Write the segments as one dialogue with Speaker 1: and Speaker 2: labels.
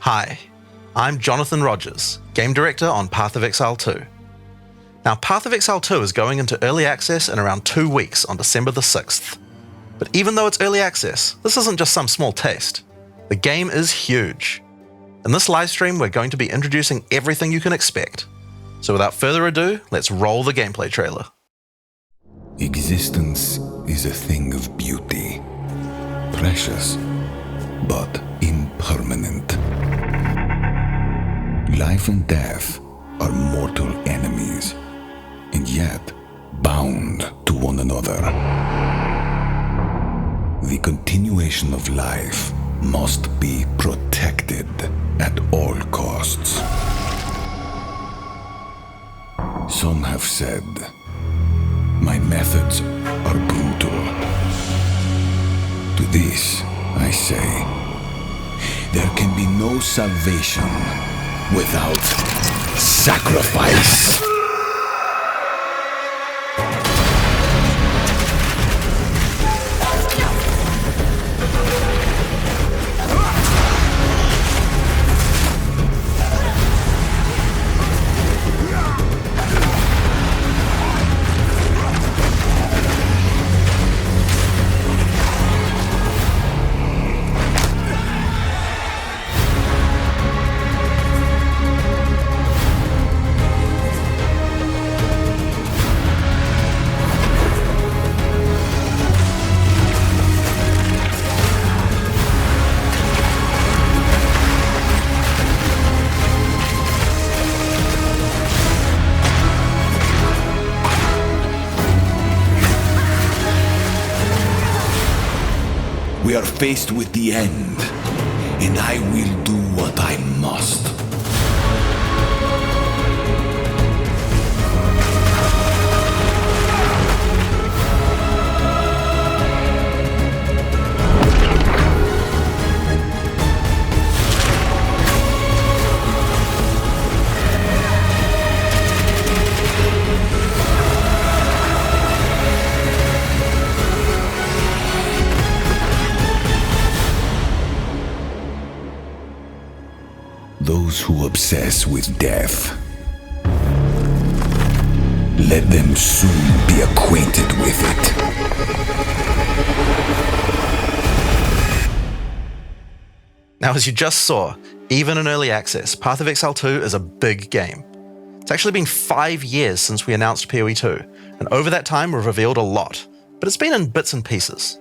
Speaker 1: Hi, I'm Jonathan Rogers, Game Director on Path of Exile 2. Now, Path of Exile 2 is going into early access in around 2 weeks on December the 6th. But even though it's early access, this isn't just some small taste. The game is huge. In this livestream, we're going to be introducing everything you can expect. So without further ado, let's roll the gameplay trailer.
Speaker 2: Existence is a thing of beauty, precious, but impermanent. Life and death are mortal enemies, and yet bound to one another. The continuation of life must be protected at all costs. Some have said, my methods are brutal. To this, I say, there can be no salvation without sacrifice. We are faced with the end, and I will do what I must. Those who obsess with death, let them soon be acquainted with it.
Speaker 1: Now, as you just saw, even in early access, Path of Exile 2 is a big game. It's actually been 5 years since we announced PoE 2, and over that time we've revealed a lot, but it's been in bits and pieces.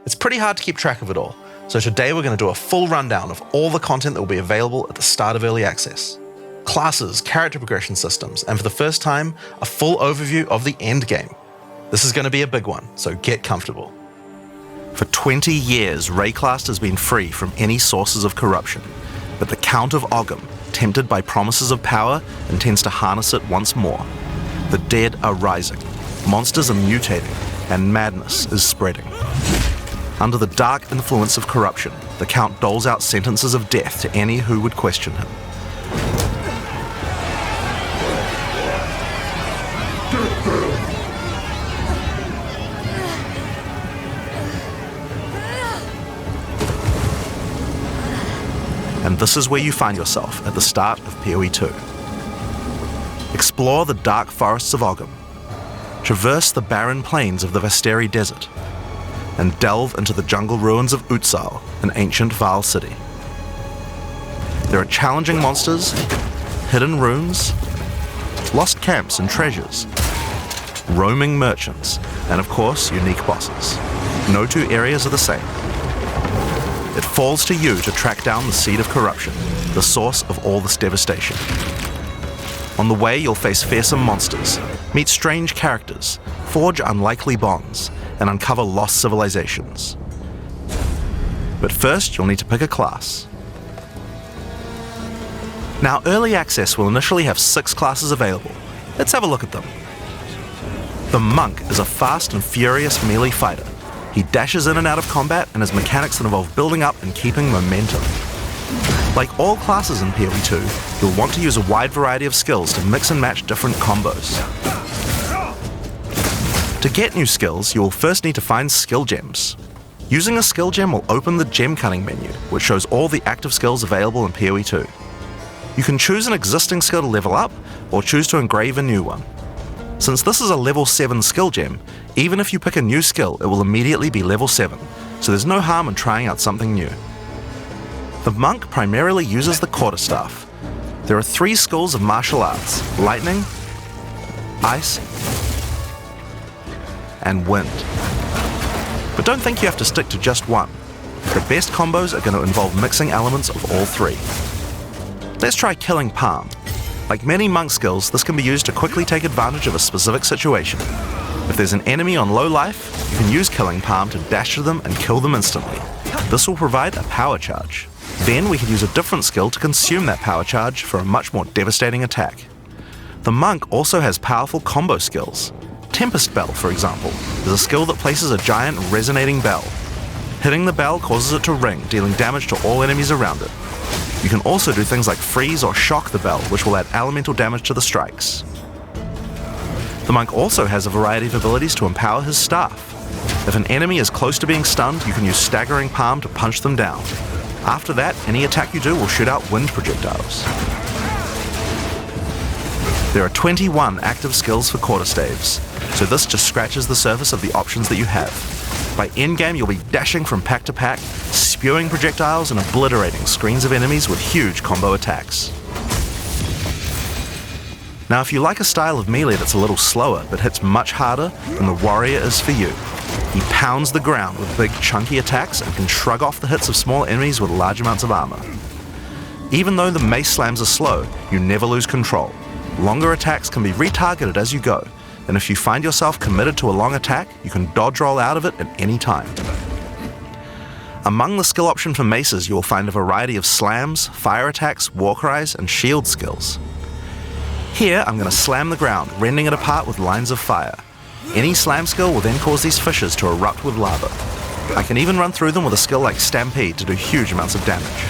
Speaker 1: It's pretty hard to keep track of it all, so today we're going to do a full rundown of all the content that will be available at the start of early access. Classes, character progression systems, and for the first time, a full overview of the end game. This is going to be a big one, so get comfortable. For 20 years, Wraeclast has been free from any sources of corruption, but the Count of Ogham, tempted by promises of power, intends to harness it once more. The dead are rising, monsters are mutating, and madness is spreading. Under the dark influence of corruption, the Count doles out sentences of death to any who would question him. And this is where you find yourself at the start of PoE 2. Explore the dark forests of Ogham, traverse the barren plains of the Vasteri Desert, and delve into the jungle ruins of Exile, an ancient Vaal city. There are challenging monsters, hidden runes, lost camps and treasures, roaming merchants, and of course, unique bosses. No two areas are the same. It falls to you to track down the seed of corruption, the source of all this devastation. On the way, you'll face fearsome monsters, meet strange characters, forge unlikely bonds, and uncover lost civilizations. But first, you'll need to pick a class. Now, early access will initially have 6 classes available. Let's have a look at them. The Monk is a fast and furious melee fighter. He dashes in and out of combat and has mechanics that involve building up and keeping momentum. Like all classes in PoE 2, you'll want to use a wide variety of skills to mix and match different combos. To get new skills, you will first need to find skill gems. Using a skill gem will open the gem cutting menu, which shows all the active skills available in PoE 2. You can choose an existing skill to level up, or choose to engrave a new one. Since this is a level 7 skill gem, even if you pick a new skill, it will immediately be level 7, so there's no harm in trying out something new. The monk primarily uses the quarterstaff. There are 3 schools of martial arts: lightning, ice, and wind. But don't think you have to stick to just one. The best combos are going to involve mixing elements of all 3. Let's try Killing Palm. Like many monk skills, this can be used to quickly take advantage of a specific situation. If there's an enemy on low life, you can use Killing Palm to dash to them and kill them instantly. This will provide a power charge. Then we can use a different skill to consume that power charge for a much more devastating attack. The monk also has powerful combo skills. Tempest Bell, for example, is a skill that places a giant resonating bell. Hitting the bell causes it to ring, dealing damage to all enemies around it. You can also do things like freeze or shock the bell, which will add elemental damage to the strikes. The monk also has a variety of abilities to empower his staff. If an enemy is close to being stunned, you can use Staggering Palm to punch them down. After that, any attack you do will shoot out wind projectiles. There are 21 active skills for quarterstaves, so this just scratches the surface of the options that you have. By endgame, you'll be dashing from pack to pack, spewing projectiles and obliterating screens of enemies with huge combo attacks. Now, if you like a style of melee that's a little slower but hits much harder, then the warrior is for you. He pounds the ground with big chunky attacks and can shrug off the hits of small enemies with large amounts of armor. Even though the mace slams are slow, you never lose control. Longer attacks can be retargeted as you go, and if you find yourself committed to a long attack, you can dodge roll out of it at any time. Among the skill option for maces, you will find a variety of slams, fire attacks, war cries, and shield skills. Here, I'm going to slam the ground, rending it apart with lines of fire. Any slam skill will then cause these fissures to erupt with lava. I can even run through them with a skill like Stampede to do huge amounts of damage.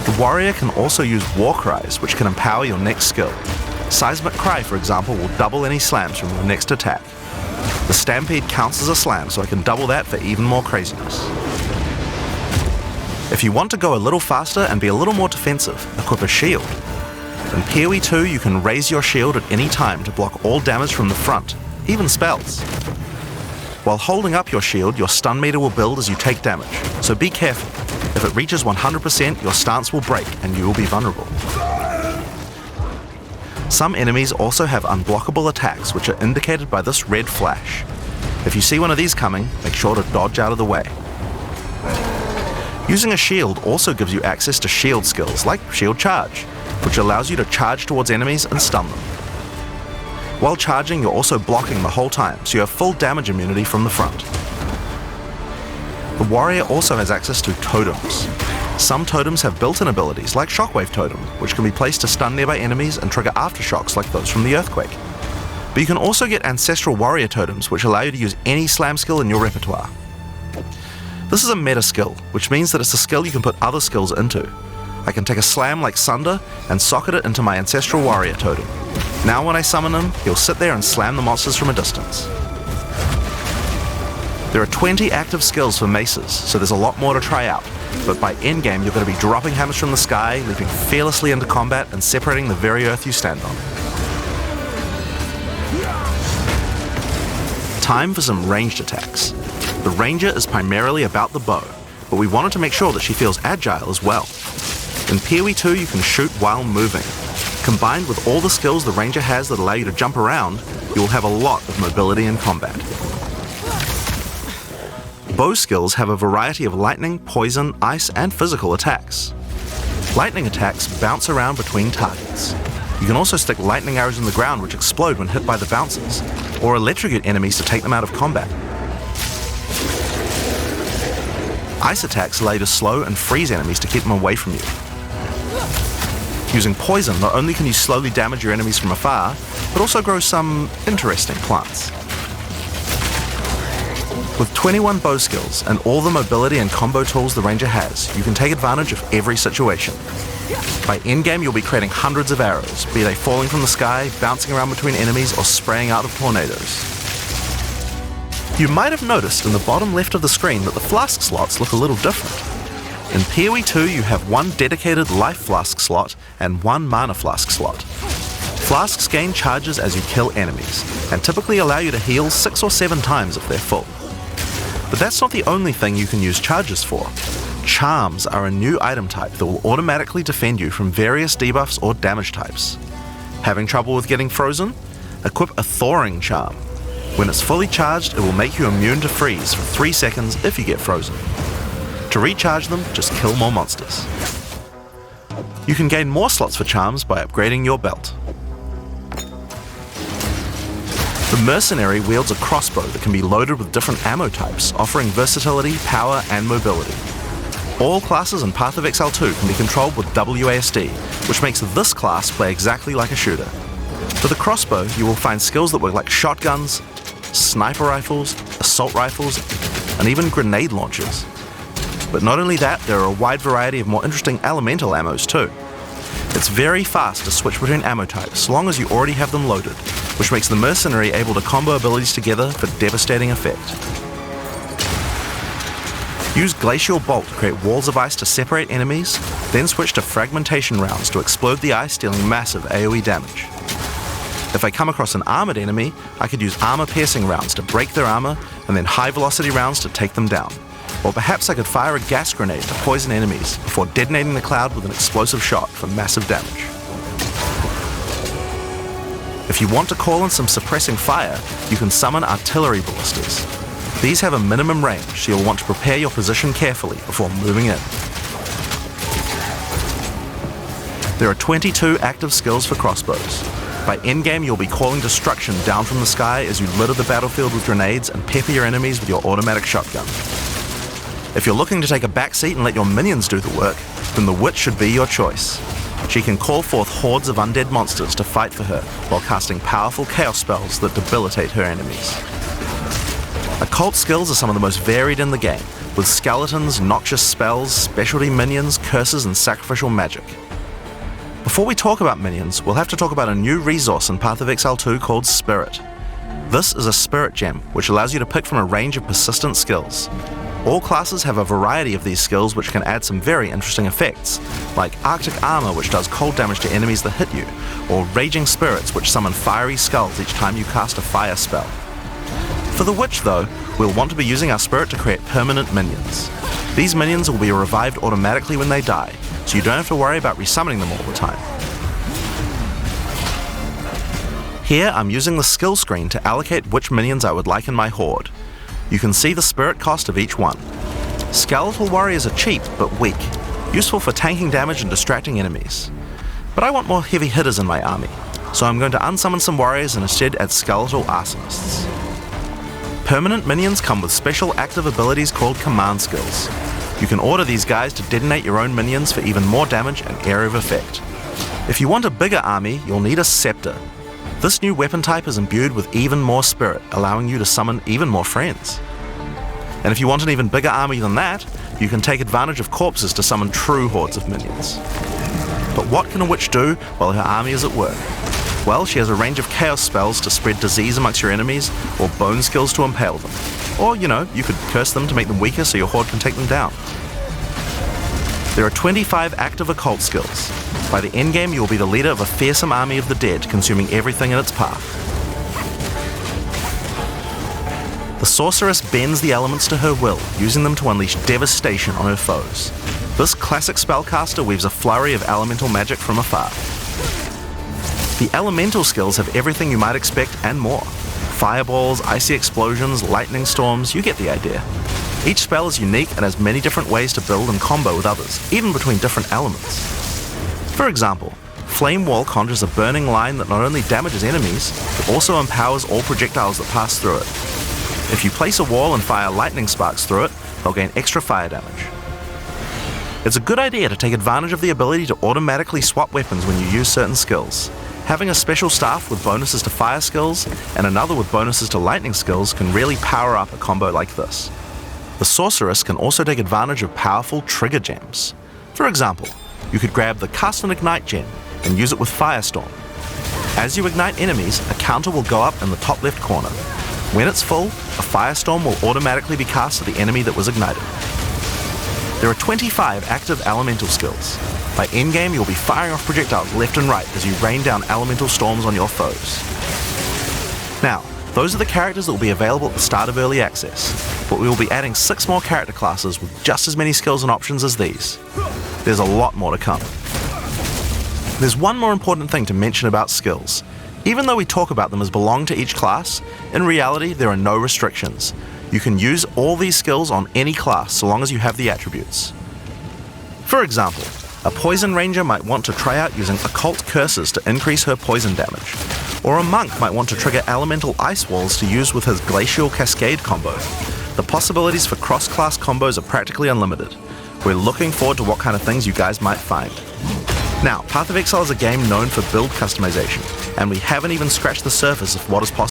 Speaker 1: The warrior can also use war cries, which can empower your next skill. Seismic Cry, for example, will double any slams from your next attack. The Stampede counts as a slam, so I can double that for even more craziness. If you want to go a little faster and be a little more defensive, equip a shield. In PoE 2, you can raise your shield at any time to block all damage from the front, even spells. While holding up your shield, your stun meter will build as you take damage, so be careful. If it reaches 100%, your stance will break and you will be vulnerable. Some enemies also have unblockable attacks, which are indicated by this red flash. If you see one of these coming, make sure to dodge out of the way. Using a shield also gives you access to shield skills, like Shield Charge, which allows you to charge towards enemies and stun them. While charging, you're also blocking the whole time, so you have full damage immunity from the front. The warrior also has access to totems. Some totems have built-in abilities, like Shockwave Totem, which can be placed to stun nearby enemies and trigger aftershocks like those from the earthquake. But you can also get Ancestral Warrior Totems, which allow you to use any slam skill in your repertoire. This is a meta skill, which means that it's a skill you can put other skills into. I can take a slam like Sunder and socket it into my Ancestral Warrior Totem. Now when I summon him, he'll sit there and slam the monsters from a distance. There are 20 active skills for maces, so there's a lot more to try out, but by endgame you're going to be dropping hammers from the sky, leaping fearlessly into combat, and separating the very earth you stand on. Time for some ranged attacks. The ranger is primarily about the bow, but we wanted to make sure that she feels agile as well. In PoE 2 you can shoot while moving. Combined with all the skills the ranger has that allow you to jump around, you will have a lot of mobility in combat. Bow skills have a variety of lightning, poison, ice, and physical attacks. Lightning attacks bounce around between targets. You can also stick lightning arrows in the ground which explode when hit by the bouncers, or electrocute enemies to take them out of combat. Ice attacks allow you to slow and freeze enemies to keep them away from you. Using poison, not only can you slowly damage your enemies from afar, but also grow some interesting plants. With 21 bow skills and all the mobility and combo tools the ranger has, you can take advantage of every situation. By endgame, you'll be creating hundreds of arrows, be they falling from the sky, bouncing around between enemies, or spraying out of tornadoes. You might have noticed in the bottom left of the screen that the flask slots look a little different. In PoE 2 you have one dedicated life flask slot and one mana flask slot. Flasks gain charges as you kill enemies, and typically allow you to heal 6 or 7 times if they're full. But that's not the only thing you can use charges for. Charms are a new item type that will automatically defend you from various debuffs or damage types. Having trouble with getting frozen? Equip a thawing charm. When it's fully charged, it will make you immune to freeze for 3 seconds if you get frozen. To recharge them, just kill more monsters. You can gain more slots for charms by upgrading your belt. The Mercenary wields a crossbow that can be loaded with different ammo types, offering versatility, power, and mobility. All classes in Path of Exile 2 can be controlled with WASD, which makes this class play exactly like a shooter. For the crossbow, you will find skills that work like shotguns, sniper rifles, assault rifles, and even grenade launchers. But not only that, there are a wide variety of more interesting elemental ammos too. It's very fast to switch between ammo types, so long as you already have them loaded, which makes the Mercenary able to combo abilities together for devastating effect. Use Glacial Bolt to create walls of ice to separate enemies, then switch to Fragmentation rounds to explode the ice, dealing massive AoE damage. If I come across an armored enemy, I could use armor-piercing rounds to break their armor, and then high-velocity rounds to take them down. Or perhaps I could fire a gas grenade to poison enemies before detonating the cloud with an explosive shot for massive damage. If you want to call in some suppressing fire, you can summon artillery ballistas. These have a minimum range, so you'll want to prepare your position carefully before moving in. There are 22 active skills for crossbows. By endgame, you'll be calling destruction down from the sky as you litter the battlefield with grenades and pepper your enemies with your automatic shotgun. If you're looking to take a back seat and let your minions do the work, then the Witch should be your choice. She can call forth hordes of undead monsters to fight for her, while casting powerful chaos spells that debilitate her enemies. Occult skills are some of the most varied in the game, with skeletons, noxious spells, specialty minions, curses, and sacrificial magic. Before we talk about minions, we'll have to talk about a new resource in Path of Exile 2 called Spirit. This is a Spirit Gem, which allows you to pick from a range of persistent skills. All classes have a variety of these skills which can add some very interesting effects, like Arctic Armor, which does cold damage to enemies that hit you, or Raging Spirits, which summon fiery skulls each time you cast a fire spell. For the Witch though, we'll want to be using our Spirit to create permanent minions. These minions will be revived automatically when they die, so you don't have to worry about resummoning them all the time. Here I'm using the skill screen to allocate which minions I would like in my horde. You can see the spirit cost of each one. Skeletal warriors are cheap but weak, useful for tanking damage and distracting enemies. But I want more heavy hitters in my army, so I'm going to unsummon some warriors and instead add skeletal arsonists. Permanent minions come with special active abilities called command skills. You can order these guys to detonate your own minions for even more damage and area of effect. If you want a bigger army, you'll need a scepter. This new weapon type is imbued with even more spirit, allowing you to summon even more friends. And if you want an even bigger army than that, you can take advantage of corpses to summon true hordes of minions. But what can a witch do while her army is at work? Well, she has a range of chaos spells to spread disease amongst your enemies, or bone skills to impale them. Or, you could curse them to make them weaker so your horde can take them down. There are 25 active occult skills. By the endgame, you will be the leader of a fearsome army of the dead, consuming everything in its path. The sorceress bends the elements to her will, using them to unleash devastation on her foes. This classic spellcaster weaves a flurry of elemental magic from afar. The elemental skills have everything you might expect and more. Fireballs, icy explosions, lightning storms, you get the idea. Each spell is unique and has many different ways to build and combo with others, even between different elements. For example, Flame Wall conjures a burning line that not only damages enemies, but also empowers all projectiles that pass through it. If you place a wall and fire lightning sparks through it, they'll gain extra fire damage. It's a good idea to take advantage of the ability to automatically swap weapons when you use certain skills. Having a special staff with bonuses to fire skills and another with bonuses to lightning skills can really power up a combo like this. The sorceress can also take advantage of powerful trigger gems. For example, you could grab the Cast and Ignite gem and use it with Firestorm. As you ignite enemies, a counter will go up in the top left corner. When it's full, a firestorm will automatically be cast at the enemy that was ignited. There are 25 active elemental skills. By endgame, you'll be firing off projectiles left and right as you rain down elemental storms on your foes. Now, those are the characters that will be available at the start of Early Access, but we will be adding 6 more character classes with just as many skills and options as these. There's a lot more to come. There's one more important thing to mention about skills. Even though we talk about them as belong to each class, in reality there are no restrictions. You can use all these skills on any class so long as you have the attributes. For example, a Poison Ranger might want to try out using Occult Curses to increase her poison damage, or a Monk might want to trigger Elemental Ice Walls to use with his Glacial Cascade combo. The possibilities for cross-class combos are practically unlimited. We're looking forward to what kind of things you guys might find. Now, Path of Exile is a game known for build customization, and we haven't even scratched the surface of what is possible.